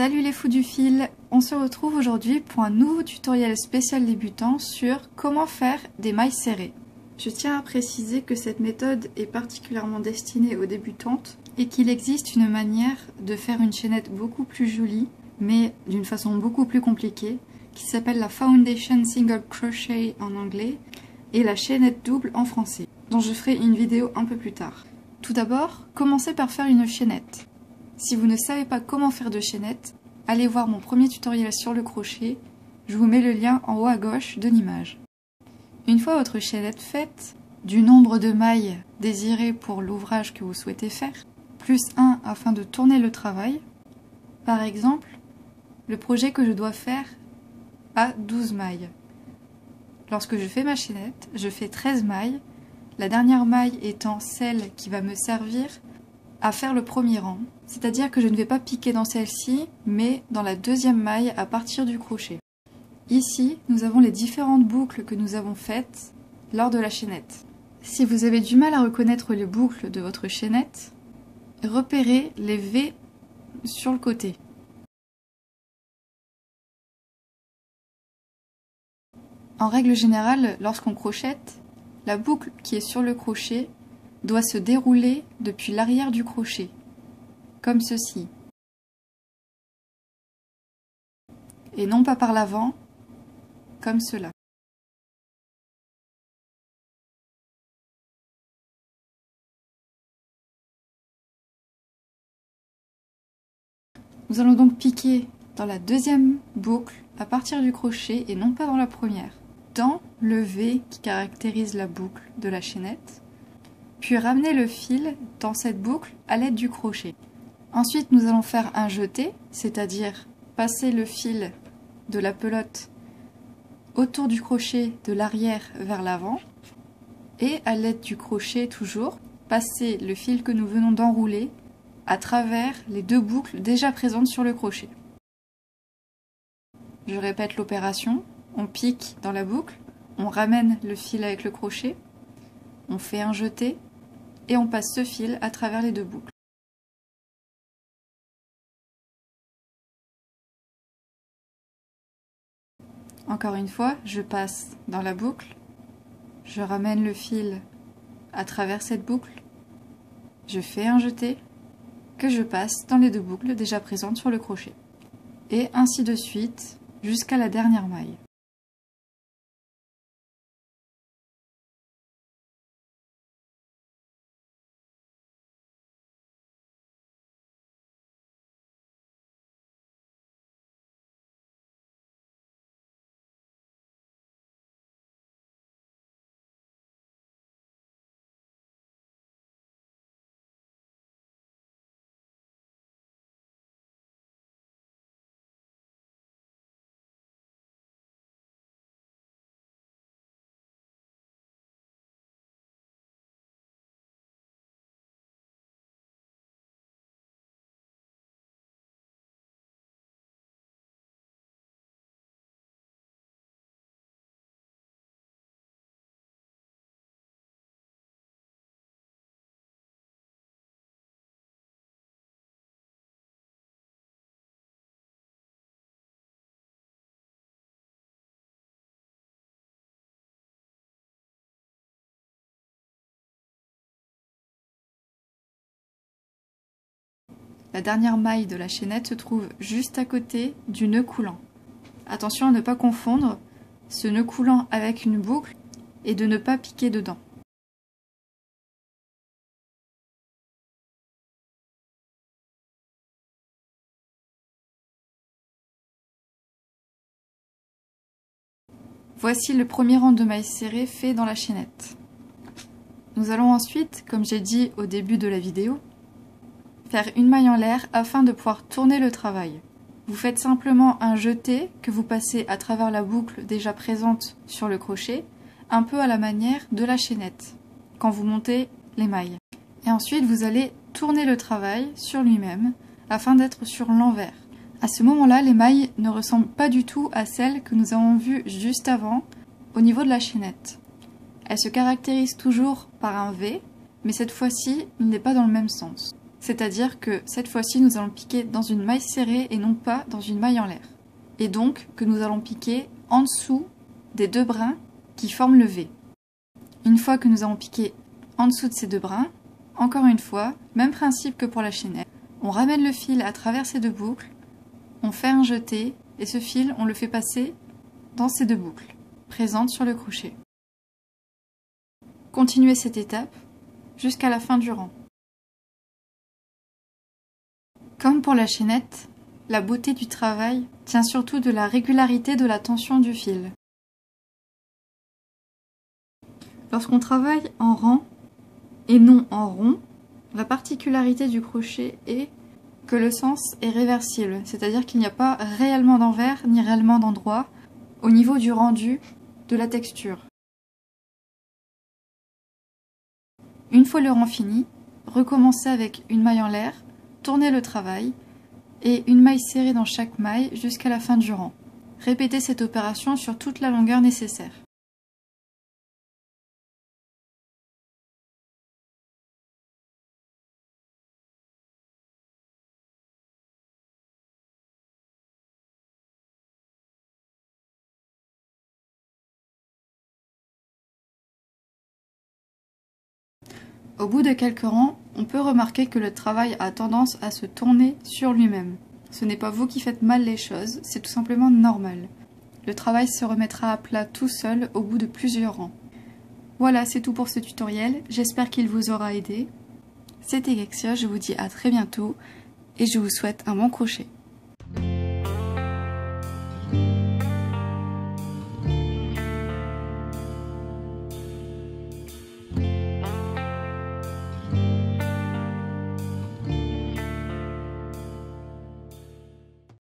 Salut les fous du fil, on se retrouve aujourd'hui pour un nouveau tutoriel spécial débutant sur comment faire des mailles serrées. Je tiens à préciser que cette méthode est particulièrement destinée aux débutantes et qu'il existe une manière de faire une chaînette beaucoup plus jolie, mais d'une façon beaucoup plus compliquée, qui s'appelle la Foundation Single Crochet en anglais et la chaînette double en français, dont je ferai une vidéo un peu plus tard. Tout d'abord, commencez par faire une chaînette. Si vous ne savez pas comment faire de chaînette, allez voir mon premier tutoriel sur le crochet, je vous mets le lien en haut à gauche de l'image. Une fois votre chaînette faite, du nombre de mailles désirées pour l'ouvrage que vous souhaitez faire, plus 1 afin de tourner le travail. Par exemple, le projet que je dois faire a 12 mailles. Lorsque je fais ma chaînette, je fais 13 mailles, la dernière maille étant celle qui va me servir à faire le premier rang, c'est-à-dire que je ne vais pas piquer dans celle-ci, mais dans la deuxième maille à partir du crochet. Ici, nous avons les différentes boucles que nous avons faites lors de la chaînette. Si vous avez du mal à reconnaître les boucles de votre chaînette, repérez les V sur le côté. En règle générale, lorsqu'on crochette, la boucle qui est sur le crochet doit se dérouler depuis l'arrière du crochet, comme ceci, et non pas par l'avant, comme cela. Nous allons donc piquer dans la deuxième boucle à partir du crochet et non pas dans la première, dans le V qui caractérise la boucle de la chaînette, puis ramener le fil dans cette boucle à l'aide du crochet. Ensuite, nous allons faire un jeté, c'est-à-dire passer le fil de la pelote autour du crochet de l'arrière vers l'avant et à l'aide du crochet toujours, passer le fil que nous venons d'enrouler à travers les deux boucles déjà présentes sur le crochet. Je répète l'opération, on pique dans la boucle, on ramène le fil avec le crochet, on fait un jeté et on passe ce fil à travers les deux boucles. Encore une fois, je passe dans la boucle, je ramène le fil à travers cette boucle, je fais un jeté que je passe dans les deux boucles déjà présentes sur le crochet. Et ainsi de suite jusqu'à la dernière maille. La dernière maille de la chaînette se trouve juste à côté du nœud coulant. Attention à ne pas confondre ce nœud coulant avec une boucle et de ne pas piquer dedans. Voici le premier rang de mailles serrées fait dans la chaînette. Nous allons ensuite, comme j'ai dit au début de la vidéo, faire une maille en l'air afin de pouvoir tourner le travail. Vous faites simplement un jeté que vous passez à travers la boucle déjà présente sur le crochet, un peu à la manière de la chaînette, quand vous montez les mailles. Et ensuite vous allez tourner le travail sur lui-même afin d'être sur l'envers. À ce moment-là, les mailles ne ressemblent pas du tout à celles que nous avons vues juste avant au niveau de la chaînette. Elles se caractérisent toujours par un V, mais cette fois-ci, il n'est pas dans le même sens. C'est-à-dire que cette fois-ci, nous allons piquer dans une maille serrée et non pas dans une maille en l'air. Et donc que nous allons piquer en dessous des 2 brins qui forment le V. Une fois que nous avons piqué en dessous de ces 2 brins, encore une fois, même principe que pour la chaînette, on ramène le fil à travers ces 2 boucles, on fait un jeté et ce fil, on le fait passer dans ces 2 boucles, présentes sur le crochet. Continuez cette étape jusqu'à la fin du rang. Comme pour la chaînette, la beauté du travail tient surtout de la régularité de la tension du fil. Lorsqu'on travaille en rang et non en rond, la particularité du crochet est que le sens est réversible, c'est-à-dire qu'il n'y a pas réellement d'envers ni réellement d'endroit au niveau du rendu de la texture. Une fois le rang fini, recommencez avec une maille en l'air, tournez le travail et une maille serrée dans chaque maille jusqu'à la fin du rang. Répétez cette opération sur toute la longueur nécessaire. Au bout de quelques rangs, on peut remarquer que le travail a tendance à se tourner sur lui-même. Ce n'est pas vous qui faites mal les choses, c'est tout simplement normal. Le travail se remettra à plat tout seul au bout de plusieurs rangs. Voilà, c'est tout pour ce tutoriel, j'espère qu'il vous aura aidé. C'était Gexia, je vous dis à très bientôt et je vous souhaite un bon crochet.